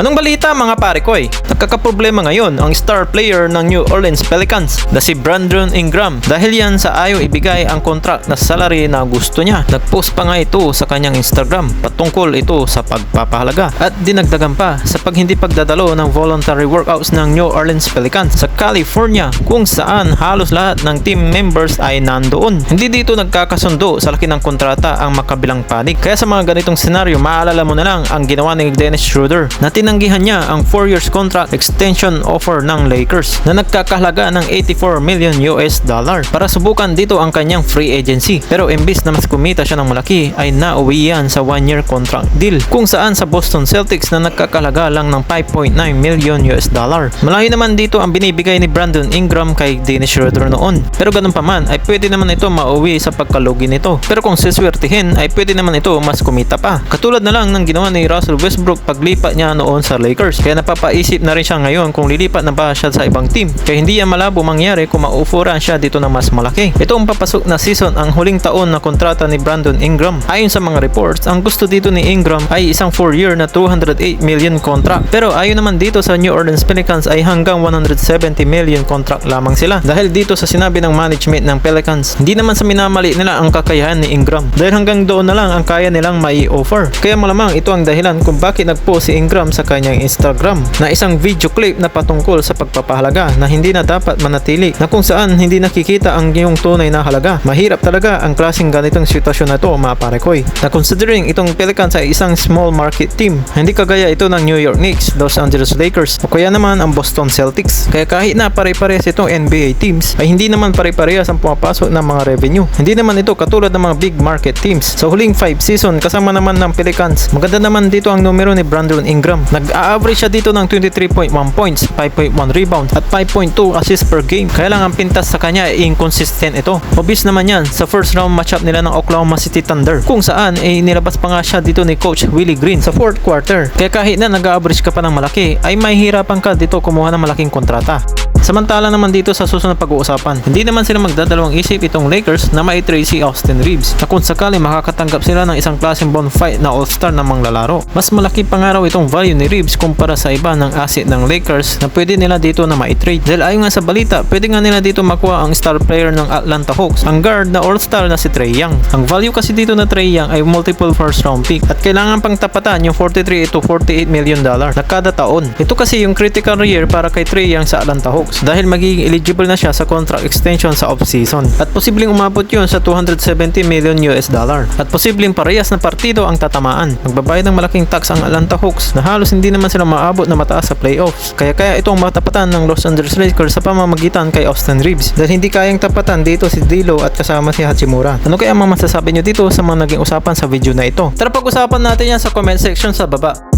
Anong balita mga pare ko Nagkakaproblema ngayon ang star player ng New Orleans Pelicans na si Brandon Ingram dahil yan sa ayaw ibigay ang contract na salary na gusto niya. Nagpost pa nga ito sa kanyang Instagram patungkol ito sa pagpapahalaga at dinagdagan pa sa hindi pagdadalo ng voluntary workouts ng New Orleans Pelicans sa California kung saan halos lahat ng team members ay nandoon. Hindi dito nagkakasundo sa laki ng kontrata ang makabilang panig. Kaya sa mga ganitong senaryo, maalala mo na lang ang ginawa ni Dennis Schroeder na tinanggihan niya ang 4 years contract extension offer ng Lakers na nagkakahalaga ng $84 million para subukan dito ang kanyang free agency. Pero imbis na mas kumita siya ng malaki ay nauwi yan sa 1 year contract deal kung saan sa Boston Celtics na nagkakahalaga lang ng $5.9 million. Malayo naman dito ang binibigay ni Brandon Ingram kay Dennis Schroeder noon. Pero ganun pa man ay pwede naman ito mauwi sa pagkalugi nito. Pero kung siswertihin ay pwede naman ito mas kumita pa. Katulad na lang ng ginawa ni Russell Westbrook paglipat niya noon sa Lakers. Kaya napapaisip na rin siya ngayon kung lilipat na ba siya sa ibang team. Kaya hindi yan malabo mangyari kung maufuran siya dito ng mas malaki. Ito ang papasok na season ang huling taon na kontrata ni Brandon Ingram. Ayon sa mga reports, ang gusto dito ni Ingram ay isang 4 year na $208 million contract. Pero ayon naman dito sa New Orleans Pelicans ay hanggang $170 million contract lamang sila. Dahil dito sa sinabi ng management ng Pelicans, hindi naman sa minamali nila ang kakayahan ni Ingram. Dahil hanggang doon na lang ang kaya nilang mai-offer. Kaya malamang ito ang dahilan kung bakit nagpost si Ingram sa kanyang Instagram na isang video clip na patungkol sa pagpapahalaga na hindi na dapat manatili na kung saan hindi nakikita ang iyong tunay na halaga. Mahirap talaga ang klaseng ganitong sitwasyon na ito mga pare ko na considering itong Pelicans ay isang small market team. Hindi kagaya ito ng New York Knicks, Los Angeles Lakers o kaya naman ang Boston Celtics. Kaya kahit na pare-parehas itong NBA teams ay hindi naman pare-parehas ang pumapasok ng mga revenue. Hindi naman ito katulad ng mga big market teams. Sa huling 5 season kasama naman ng Pelicans, maganda naman dito ang numero ni Brandon Ingram. Nag-a-average siya dito ng 23.1 points, 5.1 rebounds at 5.2 assists per game. Kaya lang ang pintas sa kanya ay inconsistent ito. Obvious naman yan sa first round matchup nila ng Oklahoma City Thunder kung saan ay nilabas pa nga siya dito ni Coach Willie Green sa 4th quarter. Kaya kahit na nag-a-average ka pa ng malaki ay may hirapan ka dito kumuha ng malaking kontrata. Samantala naman dito sa susunod pag-uusapan, hindi naman sila magdadalawang isip itong Lakers na mai-trade si Austin Reeves na kung sakali makakatanggap sila ng isang klaseng bonafide na all-star na manglalaro. Mas malaki pa nga raw itong value ni Reeves kumpara sa iba ng asset ng Lakers na pwede nila dito na mai-trade. Dahil ayon nga sa balita, pwede nga nila dito makuha ang star player ng Atlanta Hawks, ang guard na all-star na si Trae Young. Ang value kasi dito na Trae Young ay multiple first round pick at kailangan pang tapatan yung $43 to $48 million na kada taon. Ito kasi yung critical year para kay Trae Young sa Atlanta Hawks dahil magiging eligible na siya sa contract extension sa off-season at posibleng umabot yun sa $270 million at posibleng parehas na partido ang tatamaan. Magbabayad ng malaking tax ang Atlanta Hawks na halos hindi naman sila maabot na mataas sa playoffs. Kaya ito ang matapatan ng Los Angeles Lakers sa pamamagitan kay Austin Reeves dahil hindi kayang tapatan dito si D'Lo at kasama si Hachimura. Ano kaya ang masasabi nyo dito sa mga naging usapan sa video na ito? Tara pag-usapan natin yan sa comment section sa baba.